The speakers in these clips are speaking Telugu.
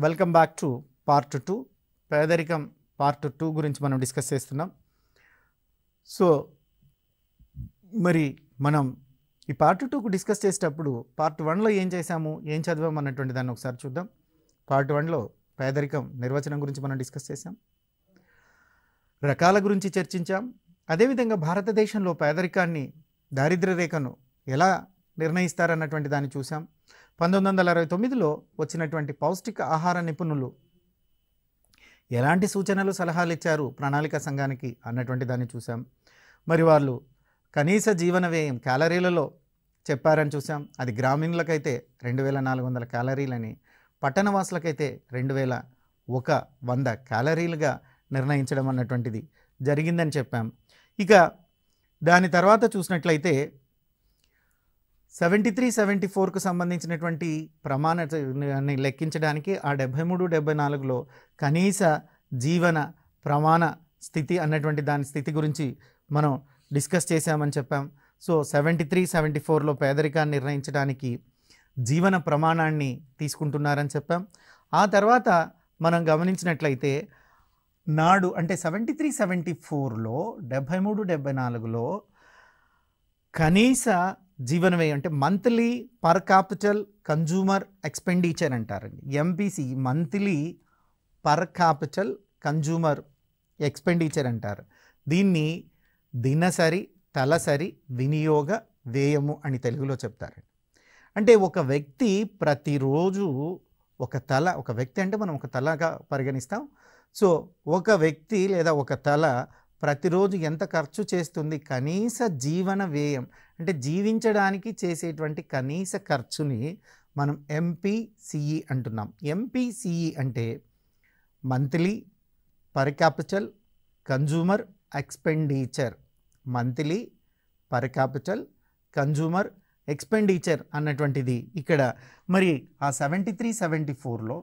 వెల్కమ్ బ్యాక్ టు పార్ట్ 2 పేదరికం పార్ట్ 2 గురించి మనం డిస్కస్ చేస్తున్నాం. సో మరి మనం ఈ పార్ట్ 2కు డిస్కస్ చేసేటప్పుడు పార్ట్ 1లో ఏం చేసాము, ఏం చదివాము అన్నటువంటి దాన్ని ఒకసారి చూద్దాం. పార్ట్ 1లో పేదరికం నిర్వచనం గురించి మనం డిస్కస్ చేసాం, రకాల గురించి చర్చించాం. అదేవిధంగా భారతదేశంలో పేదరికాన్ని, దారిద్ర్య రేఖను ఎలా నిర్ణయిస్తారన్నటువంటి దాన్ని చూసాం. 1969లో వచ్చినటువంటి పౌష్టిక ఆహార నిపుణులు ఎలాంటి సూచనలు సలహాలు ఇచ్చారు ప్రణాళిక సంఘానికి అన్నటువంటి దాన్ని చూసాం. మరి వాళ్ళు కనీస జీవన వ్యయం క్యాలరీలలో చెప్పారని చూసాం. అది గ్రామీణులకైతే 2400 క్యాలరీలని, పట్టణవాసులకైతే 2100 క్యాలరీలుగా నిర్ణయించడం అన్నటువంటిది జరిగిందని చెప్పాం. ఇక దాని తర్వాత చూసినట్లయితే 73-74కు సంబంధించినటువంటి ప్రమాణాన్ని లెక్కించడానికి ఆ 73-74లో కనీస జీవన ప్రమాణ స్థితి అన్నటువంటి దాని స్థితి గురించి మనం డిస్కస్ చేశామని చెప్పాం. సో 73-74లో పేదరికాన్ని నిర్ణయించడానికి జీవన ప్రమాణాన్ని తీసుకుంటున్నారని చెప్పాం. ఆ తర్వాత మనం గమనించినట్లయితే నాడు అంటే 73-74లో 73-74లో కనీస జీవన వ్యయం అంటే monthly per capital consumer expenditure అంటారండి, MPC, monthly per capital consumer expenditure అంటారు. దీన్ని దినసరి తలసరి వినియోగ వ్యయము అని తెలుగులో చెప్తారండి. అంటే ఒక వ్యక్తి ప్రతిరోజు ఒక వ్యక్తి అంటే మనం ఒక తలగా పరిగణిస్తాం. సో ఒక వ్యక్తి లేదా ఒక తల ప్రతిరోజు ఎంత ఖర్చు చేస్తుంది, కనీస జీవన వ్యయం అంటే జీవించడానికి చేసేటువంటి కనీస ఖర్చుని మనం ఎంపీసీఈ అంటున్నాం. ఎంపీసీఈ అంటే monthly per capital consumer expenditure, monthly per capital consumer expenditure అన్నటువంటిది ఇక్కడ. మరి ఆ 73-74లో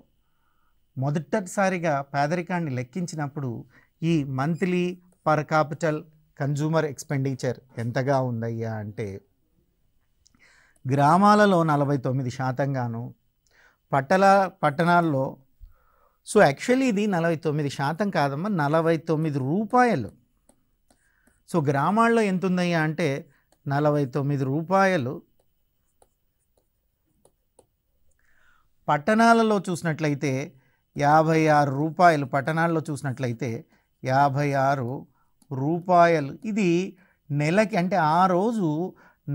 మొదటిసారిగా పేదరికాన్ని లెక్కించినప్పుడు ఈ monthly per capital consumer expenditure ఎంతగా ఉందయ్యా అంటే గ్రామాలలో 49%గాను, పట్టణాల్లో సో యాక్చువల్లీ ఇది 49% కాదమ్మా, 49 రూపాయలు. సో గ్రామాల్లో ఎంత ఉందయ్యా అంటే 49 రూపాయలు. పట్టణాలలో చూసినట్లయితే 56 రూపాయలు, పట్టణాల్లో చూసినట్లయితే 56 రూపాయలు. ఇది నెలకి అంటే ఆ రోజు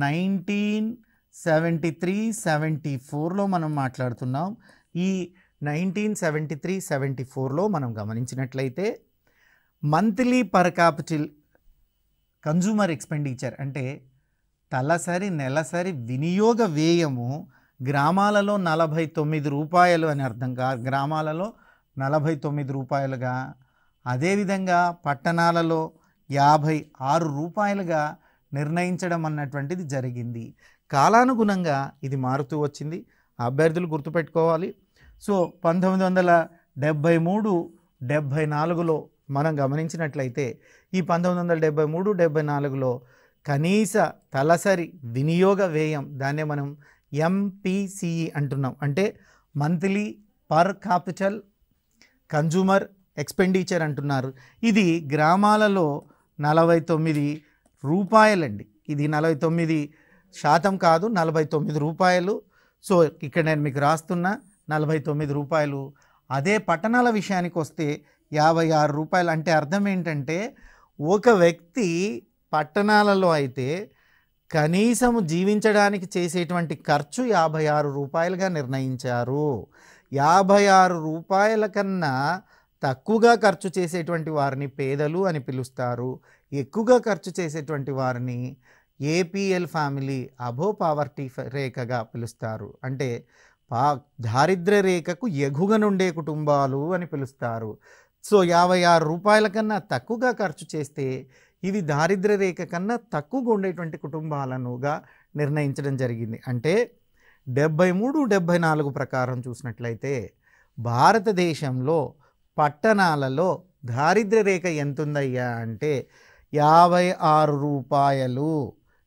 1973-74లో మనం మాట్లాడుతున్నాం. ఈ 1973-74లో మనం గమనించినట్లయితే monthly per capital consumer expenditure అంటే తలసరి నెలసరి వినియోగ వ్యయము గ్రామాలలో 49 రూపాయలు అని అర్థంగా, గ్రామాలలో 49 రూపాయలుగా, అదేవిధంగా పట్టణాలలో 56 రూపాయలుగా నిర్ణయించడం అన్నటువంటిది జరిగింది. కాలానుగుణంగా ఇది మారుతూ వచ్చింది, అభ్యర్థులు గుర్తుపెట్టుకోవాలి. సో 1973-74లో మనం గమనించినట్లయితే ఈ 1973-74లో కనీస తలసరి వినియోగ వ్యయం, దాన్నే మనం ఎంపీసీఈ అంటున్నాం. అంటే monthly per capital consumer expenditure అంటున్నారు. ఇది గ్రామాలలో 49 రూపాయలండి. ఇది 49% కాదు, 49 రూపాయలు. సో ఇక్కడ నేను మీకు రాస్తున్న 49 రూపాయలు. అదే పట్టణాల విషయానికి వస్తే 56 రూపాయలు. అంటే అర్థం ఏంటంటే ఒక వ్యక్తి పట్టణాలలో అయితే కనీసము జీవించడానికి చేసేటువంటి ఖర్చు 56 రూపాయలుగా నిర్ణయించారు. 56 రూపాయల కన్నా తక్కువగా ఖర్చు చేసేటువంటి వారిని పేదలు అని పిలుస్తారు. ఎక్కువగా ఖర్చు చేసేటువంటి వారిని ఏపీఎల్ ఫ్యామిలీ, అబో పావర్టీ రేఖగా పిలుస్తారు. అంటే దారిద్ర్య రేఖకు ఎగువనుండే కుటుంబాలు అని పిలుస్తారు. సో 56 రూపాయల కన్నా తక్కువగా ఖర్చు చేస్తే ఇవి దారిద్ర్య రేఖ కన్నా తక్కువగా ఉండేటువంటి కుటుంబాలనుగా నిర్ణయించడం జరిగింది. అంటే 73-74 ప్రకారం చూసినట్లయితే భారతదేశంలో పట్టణాలలో దారిద్ర్య రేఖ ఎంతుందయ్యా అంటే 56 రూపాయలు,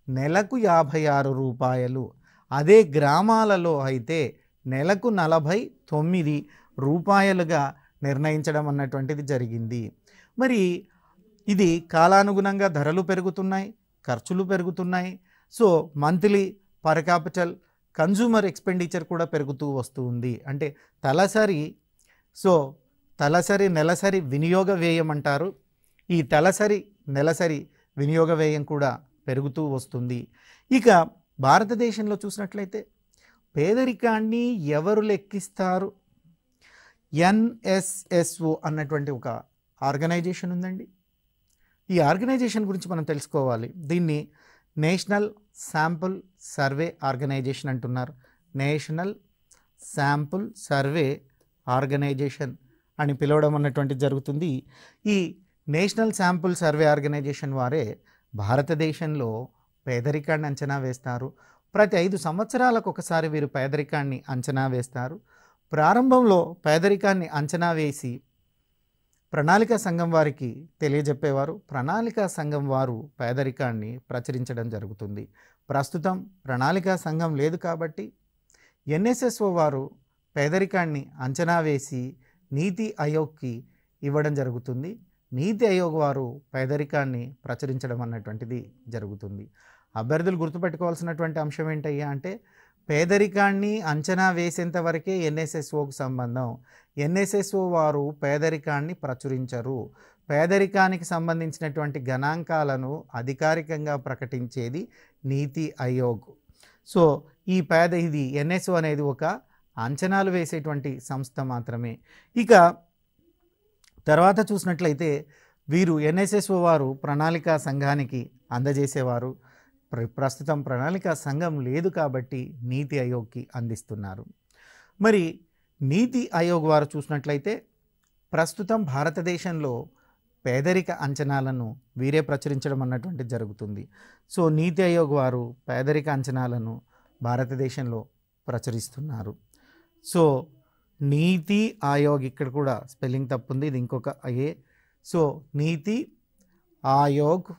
నెలకు 56 రూపాయలు. అదే గ్రామాలలో అయితే నెలకు 49 రూపాయలుగా నిర్ణయించడం అన్నటువంటిది జరిగింది. మరి ఇది కాలానుగుణంగా ధరలు పెరుగుతున్నాయి, ఖర్చులు పెరుగుతున్నాయి. So monthly per capital consumer expenditure కూడా పెరుగుతూ వస్తూ ఉంది. అంటే తలసరి నెలసరి వినియోగ వ్యయం అంటారు. ఈ నెలసరి వినియోగ వ్యయం కూడా పెరుగుతూ వస్తుంది. ఇక భారతదేశంలో చూసినట్లయితే పేదరికాన్ని ఎవరు లెక్కిస్తారు? NSSO అన్నటువంటి ఒక ఆర్గనైజేషన్ ఉందండి. ఈ ఆర్గనైజేషన్ గురించి మనం తెలుసుకోవాలి. దీన్ని నేషనల్ శాంపుల్ సర్వే ఆర్గనైజేషన్ అంటున్నారు. నేషనల్ శాంపుల్ సర్వే ఆర్గనైజేషన్ అని పిలవడం అన్నటువంటిది జరుగుతుంది. ఈ నేషనల్ శాంపుల్ సర్వే ఆర్గనైజేషన్ వారే భారతదేశంలో పేదరికాన్ని అంచనా వేస్తారు. ప్రతి 5 సంవత్సరాలకు ఒకసారి వీరు పేదరికాన్ని అంచనా వేస్తారు. ప్రారంభంలో పేదరికాన్ని అంచనా వేసి ప్రణాళికా సంఘం వారికి తెలియజెప్పేవారు. ప్రణాళికా సంఘం వారు పేదరికాన్ని ప్రచురించడం జరుగుతుంది. ప్రస్తుతం ప్రణాళికా సంఘం లేదు కాబట్టి NSSO వారు పేదరికాన్ని అంచనా వేసి నీతి ఆయోగ్కి ఇవ్వడం జరుగుతుంది. నీతి ఆయోగ్ వారు పేదరికాన్ని ప్రచురించడం అన్నటువంటిది జరుగుతుంది. అభ్యర్థులు గుర్తుపెట్టుకోవాల్సినటువంటి అంశం ఏంటయ్యా అంటే పేదరికాన్ని అంచనా వేసేంత వరకే NSSOకు సంబంధం. NSSO వారు పేదరికాన్ని ప్రచురించరు. పేదరికానికి సంబంధించినటువంటి గణాంకాలను అధికారికంగా ప్రకటించేది నీతి ఆయోగ్. సో ఇది NSO అనేది ఒక అంచనాలు వేసేటువంటి సంస్థ మాత్రమే. ఇక తర్వాత చూసినట్లయితే వీరు NSSO వారు ప్రణాళికా సంఘానికి అందజేసేవారు. ప్రస్తుతం ప్రణాళికా సంఘం లేదు కాబట్టి నీతి ఆయోగ్కి అందిస్తున్నారు. మరి నీతి ఆయోగ్ వారు చూసినట్లయితే ప్రస్తుతం భారతదేశంలో పేదరిక అంచనాలను వీరే ప్రచురించడం అన్నటువంటిది జరుగుతుంది. సో నీతి ఆయోగ్ వారు పేదరిక అంచనాలను భారతదేశంలో ప్రచురిస్తున్నారు. సో నీతి ఆయోగ్, ఇక్కడ కూడా స్పెల్లింగ్ తప్పుంది, ఇది ఇంకొక ఏ. So NITI Aayog.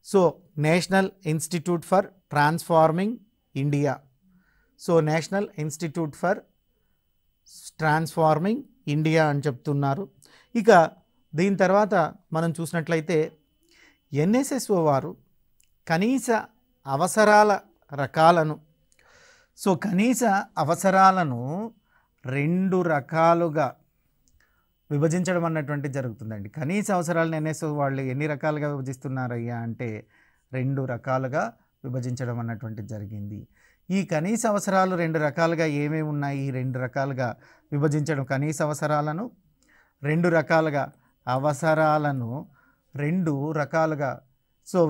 So national institute for transforming India. So national institute for transforming India అని చెప్తున్నారు. ఇక దీని తర్వాత మనం చూసినట్లయితే NSSO వారు కనీస అవసరాల రకాలను కనీస అవసరాలను 2 రకాలుగా విభజించడం అన్నటువంటి జరుగుతుందండి. కనీస అవసరాలను NSSO వాళ్ళు ఎన్ని రకాలుగా విభజిస్తున్నారయ్యా అంటే 2 రకాలుగా విభజించడం అన్నటువంటిది జరిగింది. ఈ కనీస అవసరాలు 2 రకాలుగా ఏమేమి ఉన్నాయి? ఈ 2 రకాలుగా విభజించడం, కనీస అవసరాలను 2 రకాలుగా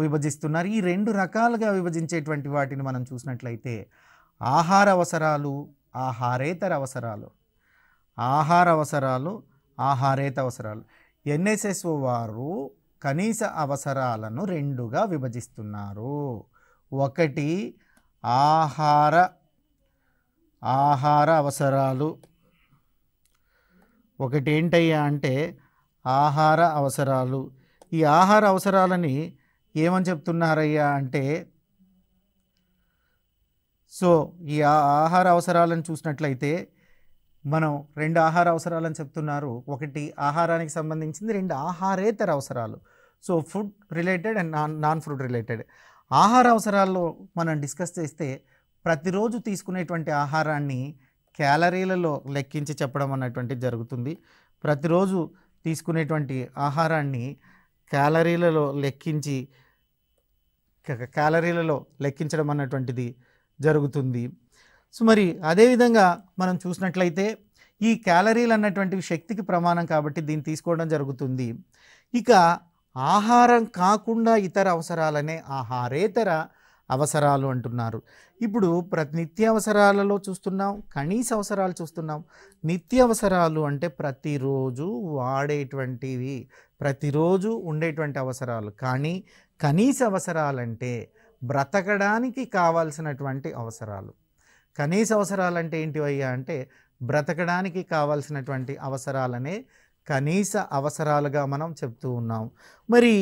విభజిస్తున్నారు. ఈ 2 రకాలుగా విభజించేటువంటి వాటిని మనం చూసినట్లయితే ఆహార అవసరాలు, ఆహారేతర అవసరాలు. ఆహార అవసరాలు, ఆహారేతర అవసరాలు. NSSO వారు కనీస అవసరాలను 2గా విభజిస్తున్నారు. ఒకటి ఆహార అవసరాలు. ఒకటి ఏంటయ్యా అంటే ఆహార అవసరాలు. ఈ ఆహార అవసరాలని ఏమని చెప్తున్నారయ్యా అంటే ఈ ఆహార అవసరాలను చూసినట్లయితే మనం 2 ఆహార అవసరాలని చెప్తున్నారు. ఒకటి ఆహారానికి సంబంధించింది, 2 ఆహారేతర అవసరాలు. So food related and non food related. ఆహార అవసరాల్లో మనం డిస్కస్ చేస్తే ప్రతిరోజు తీసుకునేటువంటి ఆహారాన్ని క్యాలరీలలో లెక్కించి చెప్పడం అన్నటువంటిది జరుగుతుంది. ప్రతిరోజు తీసుకునేటువంటి ఆహారాన్ని క్యాలరీలలో లెక్కించడం అన్నటువంటిది జరుగుతుంది. సో మరి అదేవిధంగా మనం చూసినట్లయితే ఈ క్యాలరీలు అన్నటువంటివి శక్తికి ప్రమాణం కాబట్టి దీన్ని తీసుకోవడం జరుగుతుంది. ఇక ఆహారం కాకుండా ఇతర అవసరాలనే ఆహారేతర అవసరాలు అంటున్నారు. ఇప్పుడు నిత్యావసరాలలో చూస్తున్నాం, కనీస అవసరాలు చూస్తున్నాం. నిత్యావసరాలు అంటే ప్రతిరోజు వాడేటువంటివి, ప్రతిరోజు ఉండేటువంటి అవసరాలు. కానీ కనీస అవసరాలంటే బ్రతకడానికి కావాల్సినటువంటి అవసరాలు. కనీస అవసరాలు అంటే ఏంటివయ్యా అంటే బ్రతకడానికి కావాల్సినటువంటి అవసరాలనే కనీస అవసరాలుగా మనం చెప్తూ ఉన్నాం. మరి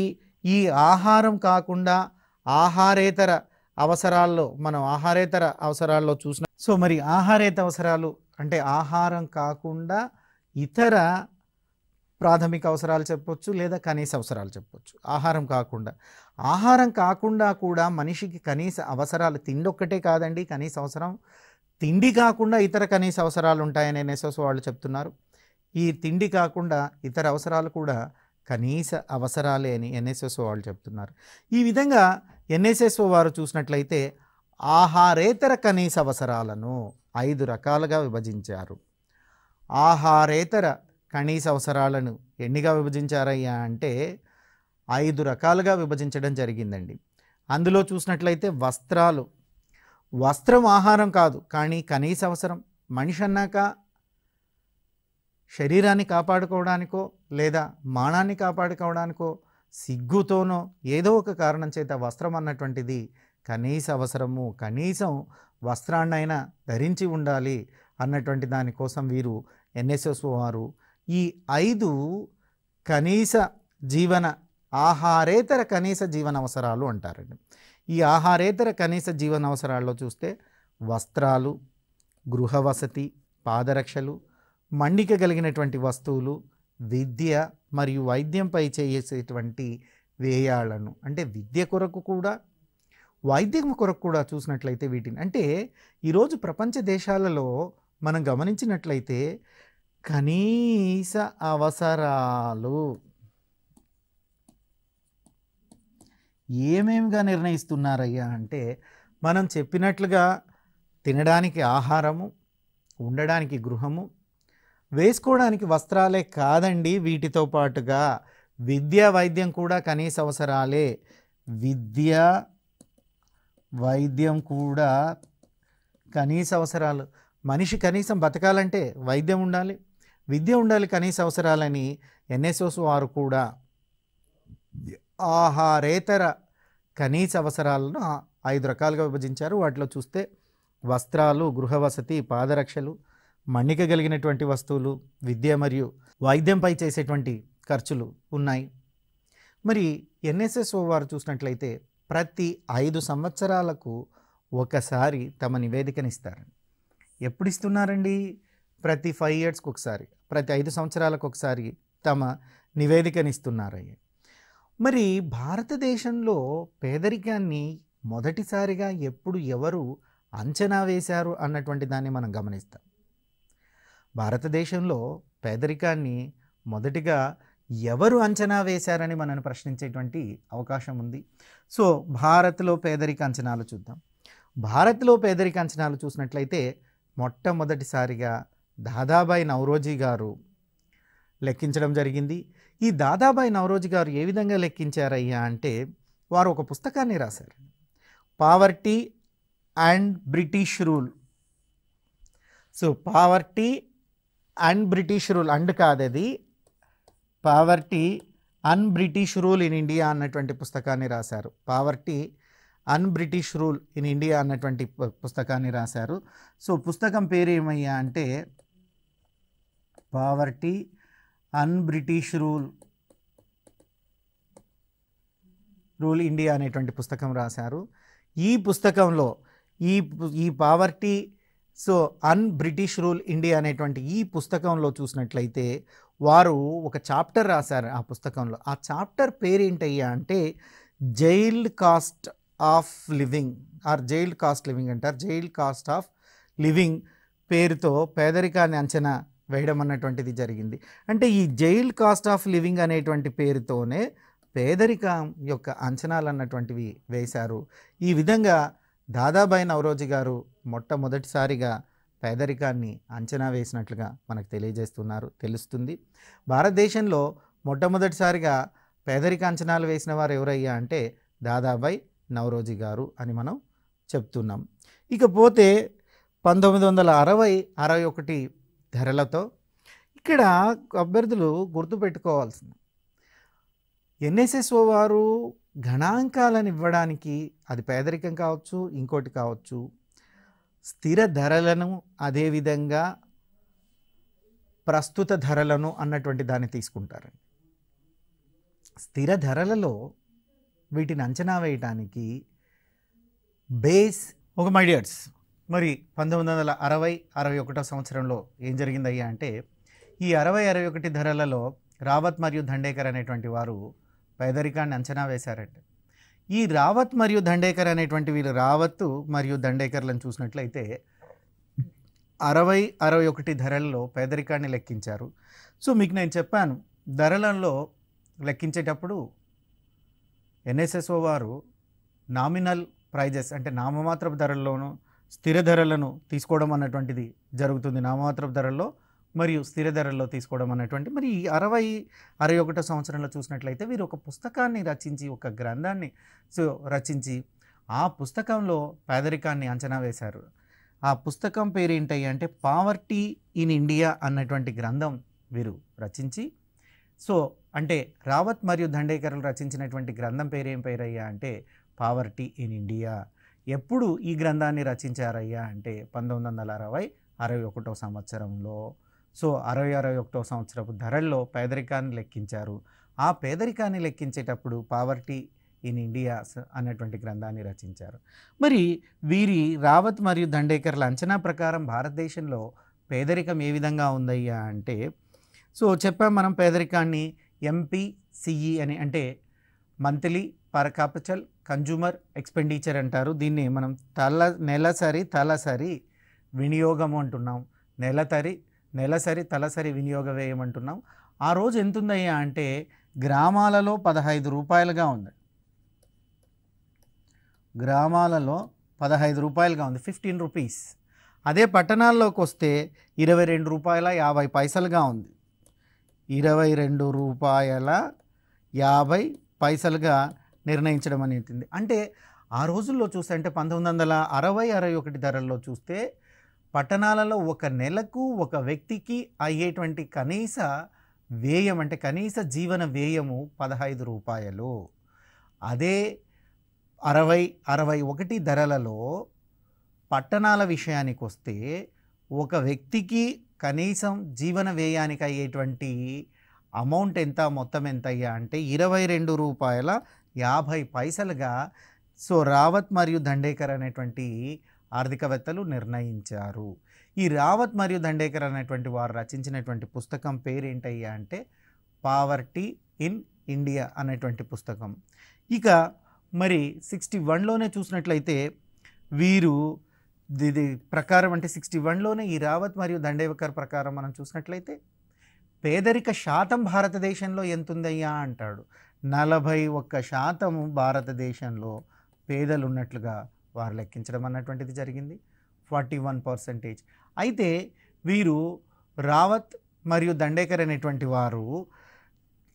ఈ ఆహారం కాకుండా ఆహారేతర అవసరాల్లో చూసిన మరి ఆహారేతర అవసరాలు అంటే ఆహారం కాకుండా ఇతర ప్రాథమిక అవసరాలు చెప్పొచ్చు, లేదా కనీస అవసరాలు చెప్పొచ్చు. ఆహారం కాకుండా కూడా మనిషికి కనీస అవసరాలు, తిండి ఒక్కటే కాదండి కనీస అవసరం, తిండి కాకుండా ఇతర కనీస అవసరాలు ఉంటాయని ఎన్ఎస్ఎస్ వాళ్ళు చెప్తున్నారు. ఈ తిండి కాకుండా ఇతర అవసరాలు కూడా కనీస అవసరాలే అని ఎన్ఎస్ఎస్ వాళ్ళు చెప్తున్నారు. ఈ విధంగా ఎన్ఎస్ఎస్ఓ వారు చూసినట్లయితే ఆహారేతర కనీస అవసరాలను 5 రకాలుగా విభజించారు. ఆహారేతర కనీస అవసరాలను ఎన్నిగా విభజించారయ్యా అంటే 5 రకాలుగా విభజించడం జరిగిందండి. అందులో చూసినట్లయితే వస్త్రం ఆహారం కాదు, కానీ కనీస అవసరం. మనిషి అన్నాక శరీరాన్ని కాపాడుకోవడానికో లేదా మానాన్ని కాపాడుకోవడానికో సిగ్గుతోనో ఏదో ఒక కారణం చేత వస్త్రం అన్నటువంటిది కనీస అవసరము, కనీసం వస్త్రాన్నైనా ధరించి ఉండాలి అన్నటువంటి దానికోసం వీరు ఎన్ఎస్ఎస్ వారు ఈ 5 ఆహారేతర కనీస జీవన అవసరాలు అంటారండి. ఈ ఆహారేతర కనీస జీవన అవసరాల్లో చూస్తే వస్త్రాలు, గృహ వసతి, పాదరక్షలు, మన్నిక కలిగినటువంటి వస్తువులు, విద్య మరియు వైద్యంపై చేసేటువంటి వ్యయాలను, అంటే విద్య కొరకు కూడా వైద్యం కొరకు కూడా చూసినట్లయితే వీటిని, అంటే ఈరోజు ప్రపంచ దేశాలలో మనం గమనించినట్లయితే కనీస అవసరాలు ఏమేమిగా నిర్ణయిస్తున్నారయ్యా అంటే మనం చెప్పినట్లుగా తినడానికి ఆహారము, ఉండడానికి గృహము, వేసుకోవడానికి వస్త్రాలే కాదండి, వీటితో పాటుగా విద్య వైద్యం కూడా కనీస అవసరాలే. విద్య వైద్యం కూడా కనీస అవసరాలు. మనిషి కనీసం బతకాలంటే వైద్యం ఉండాలి, విద్య ఉండాలి, కనీస అవసరాలని ఎన్ఎస్ఎస్ వారు కూడా ఆహారేతర కనీస అవసరాలను 5 రకాలుగా విభజించారు. వాటిలో చూస్తే వస్త్రాలు, గృహ వసతి, పాదరక్షలు, మన్నిక కలిగినటువంటి వస్తువులు, విద్య మరియు వైద్యంపై చేసేటువంటి ఖర్చులు ఉన్నాయి. మరి ఎన్ఎస్ఎస్ వారు చూసినట్లయితే ప్రతి 5 సంవత్సరాలకు ఒకసారి తమ నివేదికను ఇస్తారు. ఎప్పుడు ఇస్తున్నారండి? ప్రతి 5 ఇయర్స్కి ఒకసారి, ప్రతి 5 సంవత్సరాలకు ఒకసారి తమ నివేదికను ఇస్తున్నారయ్య. మరి భారతదేశంలో పేదరికాన్ని మొదటిసారిగా ఎప్పుడు ఎవరు అంచనా వేశారు అన్నటువంటి దాన్ని మనం గమనిస్తాం. భారతదేశంలో పేదరికాన్ని మొదటిగా ఎవరు అంచనా వేశారని మనల్ని ప్రశ్నించేటువంటి అవకాశం ఉంది. సో భారత్లో పేదరిక అంచనాలు చూద్దాం. భారత్లో పేదరిక అంచనాలు చూసినట్లయితే మొట్టమొదటిసారిగా దాదాబాయి నౌరోజీ గారు లెక్కించడం జరిగింది. ఈ దాదాబాయి నౌరోజీ గారు ఏ విధంగా లెక్కించారయ్యా అంటే వారు ఒక పుస్తకాన్ని రాశారు, poverty and British rule. So poverty and British rule, and కాదది, poverty un British rule in India అన్నటువంటి పుస్తకాన్ని రాశారు. Poverty un British rule in India అన్నటువంటి పుస్తకాన్ని రాశారు. సో పుస్తకం పేరు ఏమయ్యా అంటే poverty un British rule India అనేటువంటి పుస్తకం రాశారు. ఈ పుస్తకంలో ఈ poverty un British rule India అనేటువంటి ఈ పుస్తకంలో చూసినట్లయితే వారు ఒక చాప్టర్ రాశారు. ఆ పుస్తకంలో ఆ చాప్టర్ పేరు ఏంటయ్యా అంటే jailed cost of living jailed cost living అంటారు. జైల్డ్ కాస్ట్ ఆఫ్ లివింగ్ పేరుతో పేదరికాన్ని అంచనా వేయడం అన్నటువంటిది జరిగింది. అంటే ఈ జైల్డ్ కాస్ట్ ఆఫ్ లివింగ్ అనేటువంటి పేరుతోనే పేదరికం యొక్క అంచనాలు అన్నటువంటివి వేశారు. ఈ విధంగా దాదాబాయి నౌరోజీ గారు మొట్టమొదటిసారిగా పేదరికాన్ని అంచనా వేసినట్లుగా మనకు తెలుస్తుంది. భారతదేశంలో మొట్టమొదటిసారిగా పేదరిక అంచనాలు వేసిన వారు ఎవరయ్యా అంటే దాదాబాయి నౌరోజీ గారు అని మనం చెప్తున్నాం. ఇకపోతే 1960-61 ధరలతో ఇక్కడ అభ్యర్థులు గుర్తుపెట్టుకోవాల్సింది, ఎన్ఎస్ఎస్ఓ వారు గణాంకాలను ఇవ్వడానికి, అది పేదరికం కావచ్చు, ఇంకోటి కావచ్చు, స్థిర ధరలను అదేవిధంగా ప్రస్తుత ధరలను అన్నటువంటి దాన్ని తీసుకుంటారండి. స్థిర ధరలలో వీటిని అంచనా వేయటానికి బేస్ ఒక మైడియర్స్. మరి 1960-61 సంవత్సరంలో ఏం జరిగిందయ్యా అంటే ఈ 60-61 ధరలలో రావత్ మరియు దండేకర్ అనేటువంటి వారు పేదరికాన్ని అంచనా వేశారంటే, ఈ రావత్ మరియు దండేకర్ అనేటువంటి వీరు రావత్ మరియు దండేకర్లను చూసినట్లయితే 60-61 ధరల్లో పేదరికాన్ని లెక్కించారు. సో మీకు నేను చెప్పాను, ధరలలో లెక్కించేటప్పుడు ఎన్ఎస్ఎస్ఓ వారు నామినల్ ప్రైజెస్ అంటే నామమాత్రపు ధరల్లోనూ స్థిర ధరలను తీసుకోవడం అన్నటువంటిది జరుగుతుంది. నామమాత్రపు ధరల్లో మరియు స్థిర ధరల్లో తీసుకోవడం అన్నటువంటి. మరి ఈ 60-61 సంవత్సరంలో చూసినట్లయితే వీరు ఒక పుస్తకాన్ని రచించి, ఒక గ్రంథాన్ని రచించి ఆ పుస్తకంలో పేదరికాన్ని అంచనా వేశారు. ఆ పుస్తకం పేరు ఏంటి అంటే పావర్టీ ఇన్ ఇండియా అన్నటువంటి గ్రంథం వీరు రచించి, సో అంటే రావత్ మరియు దండేకర్లు రచించినటువంటి గ్రంథం పేరేం పేరయ్యా అంటే పావర్టీ ఇన్ ఇండియా. ఎప్పుడు ఈ గ్రంథాన్ని రచించారయ్యా అంటే 1960-61 సంవత్సరంలో. సో 60-61 సంవత్సరపు ధరల్లో పేదరికాన్ని లెక్కించారు. ఆ పేదరికాన్ని లెక్కించేటప్పుడు పావర్టీ ఇన్ ఇండియా అన్నటువంటి గ్రంథాన్ని రచించారు. మరి వీరి రావత్ మరియు దండేకర్ల అంచనా ప్రకారం భారతదేశంలో పేదరికం ఏ విధంగా ఉందయ్యా అంటే, సో చెప్పాం మనం పేదరికాన్ని MPCE అని, అంటే monthly per capital consumer expenditure అంటారు. దీన్ని మనం నెలసరి వినియోగము అంటున్నాం. నెలసరి తలసరి వినియోగ వ్యయం అంటున్నాం. ఆ రోజు ఎంత ఉందయ్యా అంటే గ్రామాలలో 15 రూపాయలుగా ఉంది. గ్రామాలలో 15 రూపాయలుగా ఉంది, 15 రూపీస్. అదే పట్టణాల్లోకి వస్తే 22 రూపాయల 50 పైసలుగా ఉంది. 22 రూపాయల 50 పైసలుగా నిర్ణయించడం అనేది. అంటే ఆ రోజుల్లో చూస్తే, అంటే 1960-61 ధరల్లో చూస్తే పట్టణాలలో ఒక నెలకు ఒక వ్యక్తికి అయ్యేటువంటి కనీస వ్యయం, అంటే కనీస జీవన వ్యయము 15 రూపాయలు. అదే 60-61 ధరలలో పట్టణాల విషయానికి వస్తే ఒక వ్యక్తికి కనీసం జీవన వ్యయానికి అయ్యేటువంటి అమౌంట్ ఎంత, మొత్తం ఎంత అయ్యా అంటే 22 రూపాయల 50 పైసలుగా సో రావత్ మరియు దండేకర్ అనేటువంటి ఆర్థికవేత్తలు నిర్ణయించారు. ఈ రావత్ మరియు దండేకర్ అనేటువంటి వారు రచించినటువంటి పుస్తకం పేరేంటయ్యా అంటే పావర్టీ ఇన్ ఇండియా అనేటువంటి పుస్తకం. ఇక మరి 61లోనే చూసినట్లయితే వీరు ఇది ప్రకారం, అంటే 61లోనే ఈ రావత్ మరియు దండేకర్ ప్రకారం మనం చూసినట్లయితే పేదరిక శాతం భారతదేశంలో ఎంత ఉందయ్యా అంటాడు. 41% భారతదేశంలో పేదలు ఉన్నట్లుగా వారు లెక్కించడం అన్నటువంటిది జరిగింది, 41%. అయితే వీరు రావత్ మరియు దండేకర్ అనేటువంటి వారు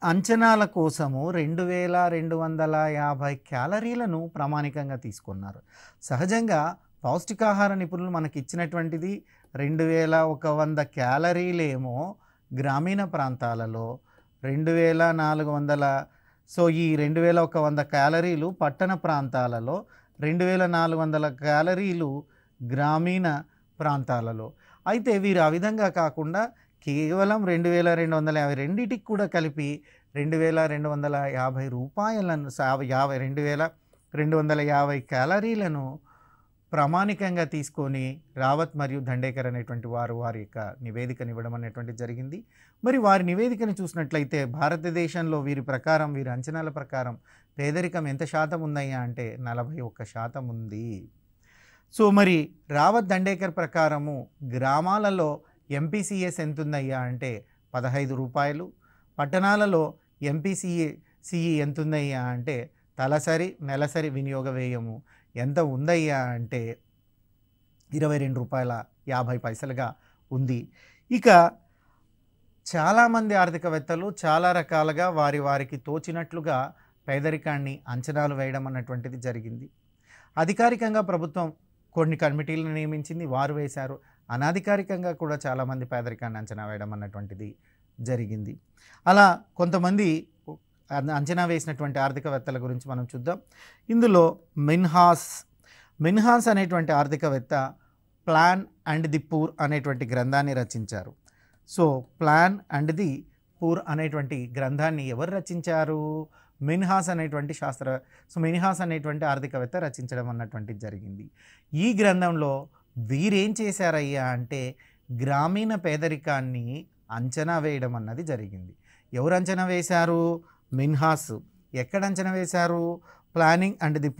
అంచనాల కోసము 2250 క్యాలరీలను ప్రామాణికంగా తీసుకున్నారు. సహజంగా పౌష్టికాహార నిపుణులు మనకి ఇచ్చినటువంటిది 2100 క్యాలరీలేమో గ్రామీణ ప్రాంతాలలో, 2400, సో ఈ 2100 క్యాలరీలు పట్టణ ప్రాంతాలలో, 2400 క్యాలరీలు గ్రామీణ ప్రాంతాలలో. అయితే వీరు ఆ విధంగా కాకుండా కేవలం 2250 రెండింటికి కూడా కలిపి 2250 రూపాయలను 2250 క్యాలరీలను ప్రామాణికంగా తీసుకొని రావత్ మరియు దండేకర్ అనేటువంటి వారు వారి యొక్క నివేదికను ఇవ్వడం అనేటువంటిది జరిగింది. మరి వారి నివేదికను చూసినట్లయితే భారతదేశంలో వీరి ప్రకారం, వీరి అంచనాల ప్రకారం పేదరికం ఎంత శాతం ఉందయ్యా అంటే 41% ఉంది. సో మరి రావత్ దండేకర్ ప్రకారము గ్రామాలలో MPCS ఎంత ఉందయ్యా అంటే 15 రూపాయలు, పట్టణాలలో MPCE ఎంత ఉందయ్యా అంటే నెలసరి వినియోగ వ్యయము ఎంత ఉందయ్యా అంటే 22 రూపాయల 50 పైసలుగా ఉంది. ఇక చాలామంది ఆర్థికవేత్తలు చాలా రకాలుగా వారికి తోచినట్లుగా పేదరికాన్ని అంచనాలు వేయడం అన్నటువంటిది జరిగింది. అధికారికంగా ప్రభుత్వం కొన్ని కమిటీలను నియమించింది, వారు వేశారు. అనధికారికంగా కూడా చాలామంది పేదరికాన్ని అంచనా వేయడం అన్నటువంటిది జరిగింది. అలా కొంతమంది అంచనా వేసినటువంటి ఆర్థికవేత్తల గురించి మనం చూద్దాం. ఇందులో మిన్హాస్ అనేటువంటి ఆర్థికవేత్త ప్లాన్ అండ్ ది పూర్ అనేటువంటి గ్రంథాన్ని రచించారు. So plan and the poor అనేటువంటి గ్రంథాన్ని ఎవరు రచించారు? మిన్హాస్ అనేటువంటి ఆర్థికవేత్త రచించడం అన్నటువంటిది జరిగింది. ఈ గ్రంథంలో వీరేం చేశారయ్యా అంటే గ్రామీణ పేదరికాన్ని అంచనా వేయడం అన్నది జరిగింది. ఎవరు అంచనా వేశారు? మిన్హాస్. ఎక్కడ అంచనా వేశారు? ప్లానింగ్ అండ్ ది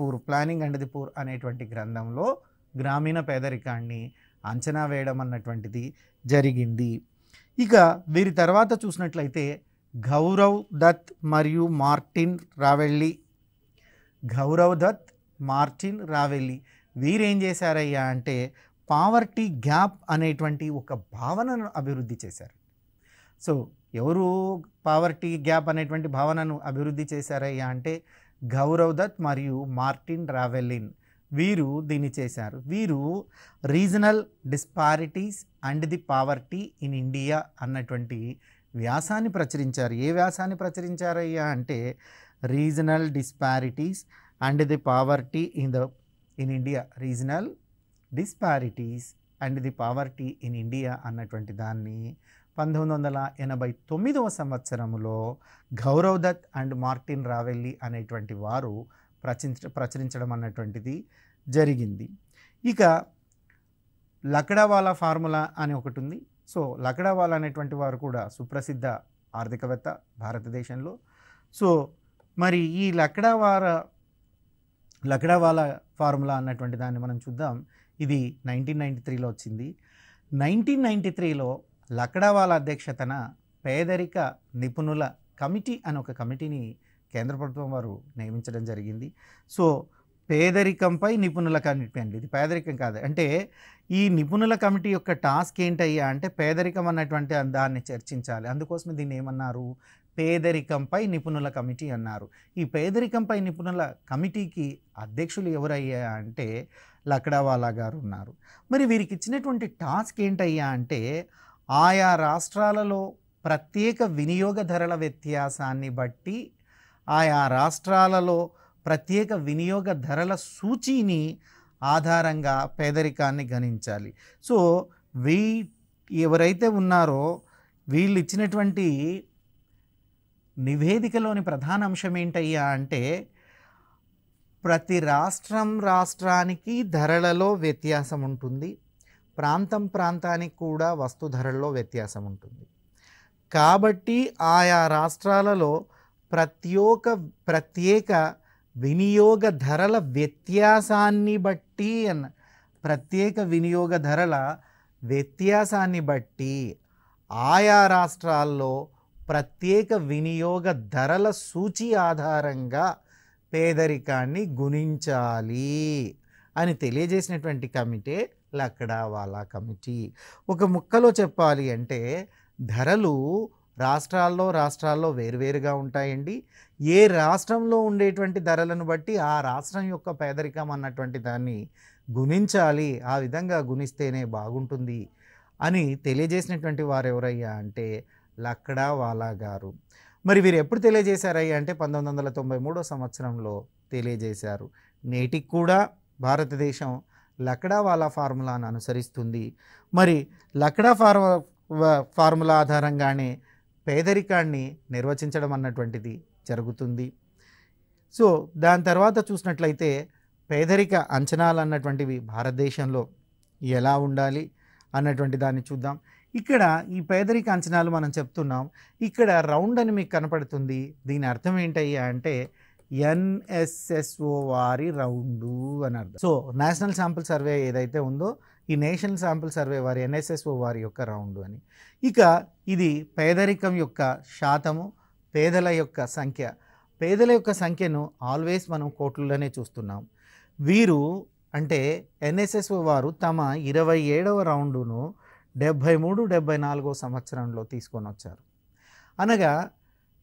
పూర్ అనేటువంటి గ్రంథంలో గ్రామీణ పేదరికాన్ని అంచనా వేయడం అన్నటువంటిది జరిగింది. ఇక వీరి తర్వాత చూసినట్లయితే గౌరవ్ దత్ మరియు మార్టిన్ రావెల్లి వీరేం చేశారయ్యా అంటే పావర్టీ గ్యాప్ అనేటువంటి ఒక భావనను అభివృద్ధి చేశారు. సో ఎవరు పావర్టీ గ్యాప్ అనేటువంటి భావనను అభివృద్ధి చేశారయ్యా అంటే గౌరవ్ దత్ మరియు మార్టిన్ రావెలిన్ వీరు దీన్ని చేశారు. వీరు regional disparities and the poverty in India అన్నటువంటి వ్యాసాన్ని ప్రచురించారు. ఏ వ్యాసాన్ని ప్రచురించారయ్యా అంటే regional disparities and the poverty in India, regional disparities and the poverty in India అన్నటువంటి దాన్ని 1989వ సంవత్సరంలో గౌరవ్ దత్ అండ్ మార్టిన్ రావెల్లి అనేటువంటి వారు ప్రచురించడం అన్నటువంటిది జరిగింది. ఇక లక్డావాలా ఫార్ములా అని ఒకటి ఉంది. సో లక్డావాలా అనేటువంటి వారు కూడా సుప్రసిద్ధ ఆర్థికవేత్త భారతదేశంలో. సో మరి ఈ లక్డావాలా ఫార్ములా అన్నటువంటి దాన్ని మనం చూద్దాం. ఇది 1993లో వచ్చింది. 1993లో లక్డావాలా అధ్యక్షతన పేదరిక నిపుణుల కమిటీ అని ఒక కమిటీని కేంద్ర ప్రభుత్వం వారు నియమించడం జరిగింది. సో పేదరికంపై నిపుణుల కమిటీ అండి, ఇది పేదరికం కాదు. అంటే ఈ నిపుణుల కమిటీ యొక్క టాస్క్ ఏంటయ్యా అంటే పేదరికం అన్నటువంటి దాన్ని చర్చించాలి. అందుకోసమే దీన్ని ఏమన్నారు? పేదరికంపై నిపుణుల కమిటీ అన్నారు. ఈ పేదరికంపై నిపుణుల కమిటీకి అధ్యక్షులు ఎవరయ్యా అంటే లక్డావాలా గారు ఉన్నారు. మరి వీరికి ఇచ్చినటువంటి టాస్క్ ఏంటయ్యా అంటే ఆయా రాష్ట్రాలలో ప్రత్యేక వినియోగ ధరల వ్యత్యాసాన్ని బట్టి ఆయా రాష్ట్రాలలో ప్రత్యేక వినియోగ ధరల సూచీని ఆధారంగా పేదరికాన్ని గణించాలి. సో ఎవరైతే ఉన్నారో వీళ్ళు ఇచ్చినటువంటి నివేదికలోని ప్రధాన అంశం ఏంటయ్యా అంటే ప్రతి రాష్ట్రానికి ధరలలో వ్యత్యాసం ఉంటుంది, ప్రాంతానికి కూడా వస్తు ధరల్లో వ్యత్యాసం ఉంటుంది. కాబట్టి ఆయా రాష్ట్రాలలో ప్రత్యేక వినియోగ ధరల వ్యత్యాసాన్ని బట్టి ఆయా రాష్ట్రాల్లో ప్రత్యేక వినియోగ ధరల సూచి ఆధారంగా పేదరికాన్ని గుణించాలి అని తెలియజేసినటువంటి కమిటీ లక్డావాలా కమిటీ. ఒక ముక్కలో చెప్పాలి అంటే ధరలు రాష్ట్రాల్లో వేరువేరుగా ఉంటాయండి. ఏ రాష్ట్రంలో ఉండేటువంటి ధరలను బట్టి ఆ రాష్ట్రం యొక్క పేదరికం అన్నటువంటి దాన్ని గుణించాలి, ఆ విధంగా గుణిస్తేనే బాగుంటుంది అని తెలియజేసినటువంటి వారు ఎవరయ్యా అంటే లక్డావాలా గారు. మరి వీరు ఎప్పుడు తెలియజేశారయ్యా అంటే 1993 సంవత్సరంలో తెలియజేశారు. నేటికి కూడా భారతదేశం లక్డావాలా ఫార్ములాను అనుసరిస్తుంది. మరి ఫార్ములా ఆధారంగానే పేదరికాన్ని నిర్వచించడం అన్నటువంటిది జరుగుతుంది. సో దాని తర్వాత చూసినట్లయితే పేదరిక అంచనాలు అన్నటువంటివి భారతదేశంలో ఎలా ఉండాలి అన్నటువంటి దాన్ని చూద్దాం. ఇక్కడ ఈ పేదరిక అంచనాలు మనం చెప్తున్నాం. ఇక్కడ రౌండ్ అని మీకు కనపడుతుంది. దీని అర్థం ఏంటయ్యా అంటే NSSO వారి రౌండు అని అర్థం. సో నేషనల్ శాంపుల్ సర్వే ఏదైతే ఉందో ఈ నేషనల్ శాంపుల్ సర్వే వారి NSSO వారి యొక్క రౌండు అని. ఇక ఇది పేదరికం యొక్క శాతము, పేదల యొక్క సంఖ్యను ఆల్వేస్ మనం కోట్లలోనే చూస్తున్నాం. వీరు అంటే NSSO వారు తమ 27వ రౌండును 73-74 సంవత్సరంలో తీసుకొని వచ్చారు. అనగా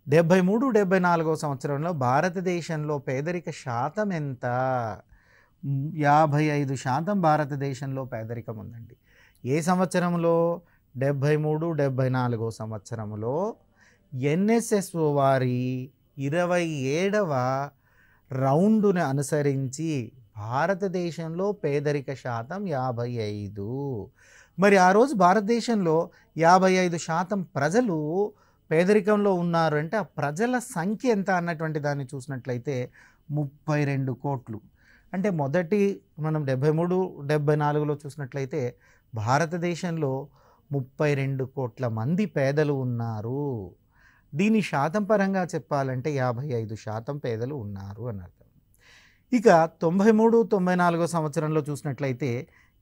73-74 సంవత్సరంలో భారతదేశంలో పేదరిక శాతం ఎంత? 55% భారతదేశంలో పేదరికం ఉందండి. ఏ సంవత్సరంలో? 73-74 సంవత్సరంలో NSSO వారి 27వ రౌండును అనుసరించి భారతదేశంలో పేదరిక శాతం 55. మరి ఆ రోజు భారతదేశంలో 55% ప్రజలు పేదరికంలో ఉన్నారు అంటే ఆ ప్రజల సంఖ్య ఎంత అన్నటువంటి దాన్ని చూసినట్లయితే 32 కోట్లు. అంటే మొదటి మనం 73-74లో చూసినట్లయితే భారతదేశంలో 32 కోట్ల మంది పేదలు ఉన్నారు. దీని శాతం పరంగా చెప్పాలంటే 55% పేదలు ఉన్నారు అని అర్థం. ఇక 93-94 సంవత్సరంలో చూసినట్లయితే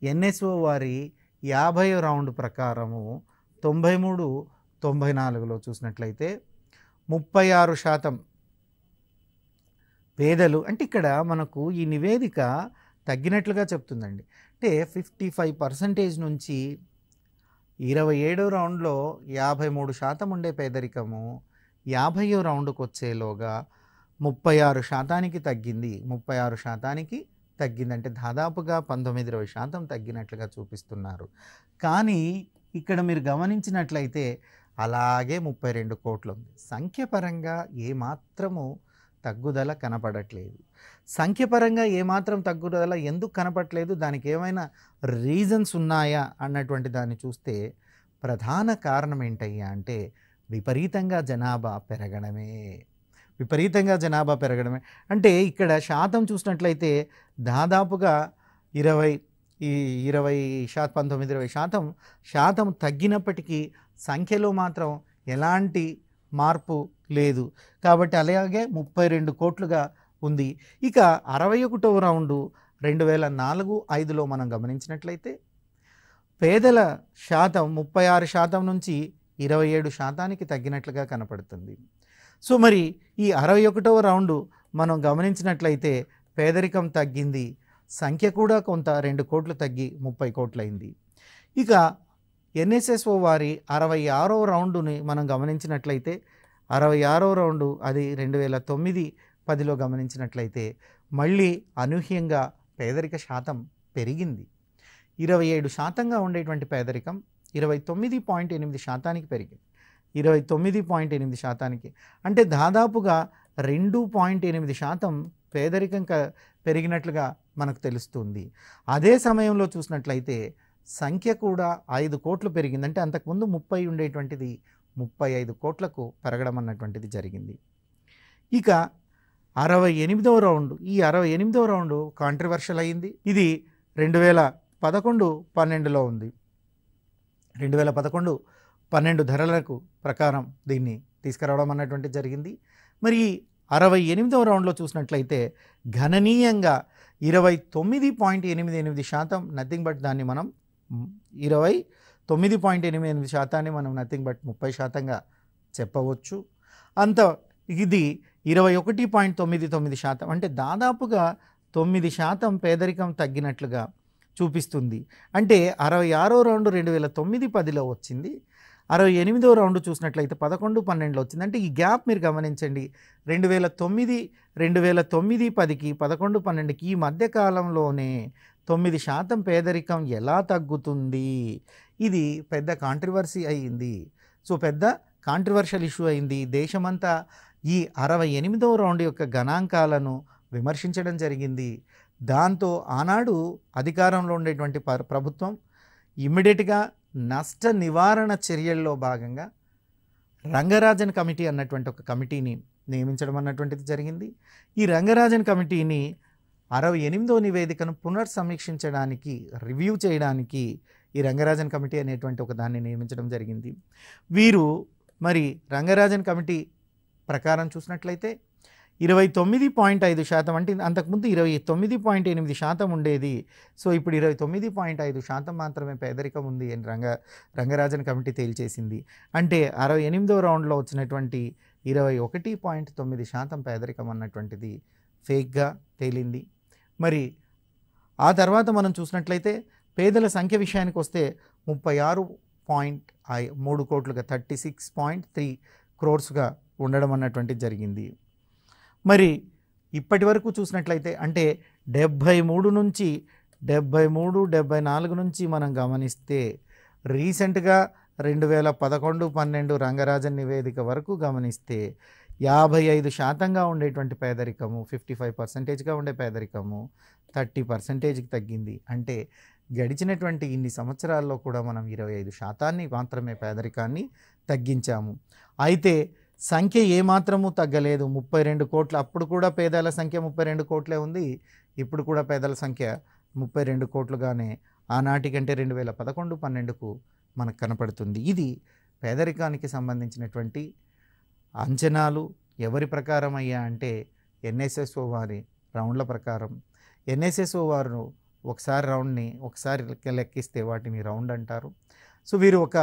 ఎన్ఎస్ఓ వారి 50 రౌండ్ ప్రకారము 93-94లో చూసినట్లయితే 36% పేదలు, అంటే ఇక్కడ మనకు ఈ నివేదిక తగ్గినట్లుగా చెప్తుందండి. అంటే 55% నుంచి 27వ రౌండ్లో 53% ఉండే పేదరికము 50వ రౌండ్కి వచ్చేలోగా 36% తగ్గింది. 36% తగ్గింది, అంటే దాదాపుగా 19-20% తగ్గినట్లుగా చూపిస్తున్నారు. కానీ ఇక్కడ మీరు గమనించినట్లయితే అలాగే 32 కోట్లు ఉంది. సంఖ్యపరంగా ఏమాత్రము తగ్గుదల కనపడట్లేదు. సంఖ్యపరంగా ఏమాత్రం తగ్గుదల ఎందుకు కనపడట్లేదు, దానికి ఏమైనా రీజన్స్ ఉన్నాయా అన్నటువంటి దాన్ని చూస్తే ప్రధాన కారణం ఏంటయ్యా అంటే విపరీతంగా జనాభా పెరగడమే. అంటే ఇక్కడ శాతం చూసినట్లయితే దాదాపుగా 19-20% శాతం తగ్గినప్పటికీ సంఖ్యలో మాత్రం ఎలాంటి మార్పు లేదు. కాబట్టి అలాగే 32 కోట్లుగా ఉంది. ఇక 61వ రౌండు 2004-05లో మనం గమనించినట్లయితే పేదల శాతం 36% నుంచి 27% తగ్గినట్లుగా కనపడుతుంది. సో మరి ఈ 61వ రౌండు మనం గమనించినట్లయితే పేదరికం తగ్గింది, సంఖ్య కూడా కొంత 2 కోట్లు తగ్గి 30 కోట్లయింది. ఇక ఎన్ఎస్ఎస్ఓ వారి 66వ రౌండుని మనం గమనించినట్లయితే 66వ రౌండు అది 2009-10లో గమనించినట్లయితే మళ్ళీ అనూహ్యంగా పేదరిక శాతం పెరిగింది. 27%గా ఉండేటువంటి పేదరికం 29.8% పెరిగింది. 29.8%, అంటే దాదాపుగా 2.8% పేదరికం పెరిగినట్లుగా మనకు తెలుస్తుంది. అదే సమయంలో చూసినట్లయితే సంఖ్య కూడా 5 కోట్లు పెరిగింది. అంటే అంతకుముందు 30 ఉండేటువంటిది 35 కోట్లకు పెరగడం అన్నటువంటిది జరిగింది. ఇక 68వ రౌండ్, ఈ 68వ రౌండ్ కాంట్రవర్షియల్ అయింది. ఇది 2011-12లో ఉంది. 2011-12 ధరలకు ప్రకారం దీన్ని తీసుకురావడం అన్నటువంటిది జరిగింది. మరి 68వ రౌండ్లో చూసినట్లయితే గణనీయంగా 29.88%, నథింగ్ బట్ దాన్ని మనం 29.88% మనం నథింగ్ బట్ 30%గా చెప్పవచ్చు. అంత ఇది 21.99%, అంటే దాదాపుగా 9% పేదరికం తగ్గినట్లుగా చూపిస్తుంది. అంటే 66వ రౌండ్ 2009-10లో వచ్చింది, 68వ రౌండ్ చూసినట్లయితే 11-12లో వచ్చింది. అంటే ఈ గ్యాప్ మీరు గమనించండి. 2009-10కి 11-12కి ఈ మధ్యకాలంలోనే 9% పేదరికం ఎలా తగ్గుతుంది, ఇది పెద్ద కాంట్రవర్సీ అయింది. సో పెద్ద కాంట్రవర్షియల్ ఇష్యూ అయింది. దేశమంతా ఈ 68వ రౌండ్ యొక్క గణాంకాలను విమర్శించడం జరిగింది. దాంతో ఆనాడు అధికారంలో ఉండేటువంటి ప్రభుత్వం ఇమ్మీడియట్గా నష్ట నివారణ చర్యల్లో భాగంగా రంగరాజన్ కమిటీ అన్నటువంటి ఒక కమిటీని నియమించడం అన్నటువంటిది జరిగింది. ఈ రంగరాజన్ కమిటీని 68వ నివేదికను పునర్సమీక్షించడానికి, రివ్యూ చేయడానికి ఈ రంగరాజన్ కమిటీ అనేటువంటి ఒక దాన్ని నియమించడం జరిగింది. వీరు మరి రంగరాజన్ కమిటీ ప్రకారం చూసినట్లయితే 29.5%, అంటే అంతకుముందు 29.8% ఉండేది. సో ఇప్పుడు 29.5% మాత్రమే పేదరికం ఉంది అని రంగరాజన్ కమిటీ తేల్చేసింది. అంటే 68వ రౌండ్లో వచ్చినటువంటి 21.9% పేదరికం అన్నటువంటిది ఫేక్గా తేలింది. మరి ఆ తర్వాత మనం చూసినట్లయితే పేదల సంఖ్య విషయానికి వస్తే 36.3 కోట్లుగా 36.3 crores ఉండడం అన్నటువంటిది జరిగింది. మరి ఇప్పటి వరకు చూసినట్లయితే అంటే 73 నుంచి 74 నుంచి మనం గమనిస్తే రీసెంట్గా 2011-12 రంగరాజన్ నివేదిక వరకు గమనిస్తే 55%గా ఉండేటువంటి పేదరికము 55%గా ఉండే పేదరికము 30%కి తగ్గింది. అంటే గడిచినటువంటి ఇన్ని సంవత్సరాల్లో కూడా మనం 25% మాత్రమే పేదరికాన్ని తగ్గించాము. అయితే సంఖ్య ఏమాత్రము తగ్గలేదు. 32 కోట్ల, అప్పుడు కూడా పేదల సంఖ్య 32 కోట్లే ఉంది, ఇప్పుడు కూడా పేదల సంఖ్య 32 కోట్లుగానే ఆనాటి కంటే 2011-12కు మనకు కనపడుతుంది. ఇది పేదరికానికి సంబంధించినటువంటి అంచనాలు ఎవరి ప్రకారం అయ్యా అంటే ఎన్ఎస్ఎస్ఓ వారి రౌండ్ల ప్రకారం. ఎన్ఎస్ఎస్ఓ వారు ఒకసారి రౌండ్ని ఒకసారి లెక్కిస్తే వాటిని రౌండ్ అంటారు. సో వీరు ఒక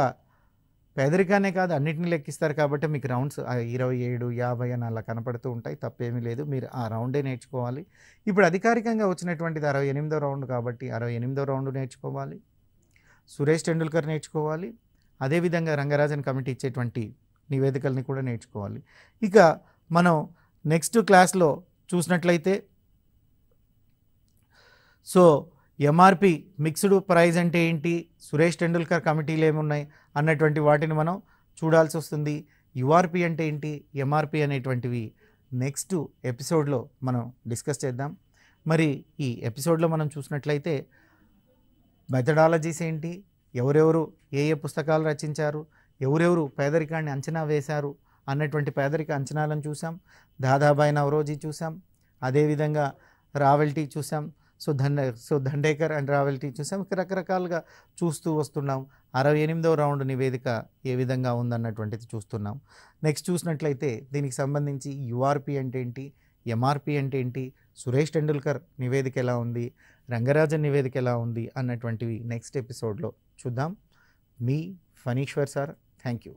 పేదరికానే కాదు అన్నిటిని లెక్కిస్తారు కాబట్టి మీకు రౌండ్స్ 27, 50 అని అలా కనపడుతూ ఉంటాయి. తప్పేమీ లేదు, మీరు ఆ రౌండే నేర్చుకోవాలి. ఇప్పుడు అధికారికంగా వచ్చినటువంటిది 68వ రౌండ్ కాబట్టి 68వ రౌండ్ నేర్చుకోవాలి. సురేష్ టెండూల్కర్ నేర్చుకోవాలి. అదేవిధంగా రంగరాజన్ కమిటీ ఇచ్చేటువంటి నివేదికల్ని కూడా నేర్చుకోవాలి. ఇక మనం నెక్స్ట్ క్లాస్లో చూసినట్లయితే సో ఎంఆర్పి మిక్స్డ్ ప్రైజ్ అంటే ఏంటి, సురేష్ టెండూల్కర్ కమిటీలు ఏమున్నాయి అన్నటువంటి వాటిని మనం చూడాల్సి వస్తుంది. యుఆర్పి అంటే ఏంటి, ఎంఆర్పి అనేటువంటివి నెక్స్ట్ ఎపిసోడ్లో మనం డిస్కస్ చేద్దాం. మరి ఈ ఎపిసోడ్లో మనం చూసినట్లయితే మెథడాలజీస్ ఏంటి, ఎవరెవరు ఏ ఏ పుస్తకాలు రచించారు, ఎవరెవరు పేదరికాన్ని అంచనా వేశారు అన్నటువంటి పేదరిక అంచనాలను చూసాం. దాదాబాయి నవరోజీ చూసాం, అదేవిధంగా రావెల్టీ చూసాం, సో దండేకర్ అండ్ రావెల్టీ చూసాం. రకరకాలుగా చూస్తూ వస్తున్నాం. 68వ రౌండ్ నివేదిక ఏ విధంగా ఉందన్నటువంటిది చూస్తున్నాం. నెక్స్ట్ చూసినట్లయితే దీనికి సంబంధించి యుఆర్పి అంటే ఏంటి, ఎంఆర్పి అంటే ఏంటి, సురేష్ టెండూల్కర్ నివేదిక ఎలా ఉంది, రంగరాజన్ నివేదిక ఎలా ఉంది అన్నటువంటివి నెక్స్ట్ ఎపిసోడ్లో చూద్దాం. మీ ఫణీశ్వర్ సార్, థ్యాంక్ యూ.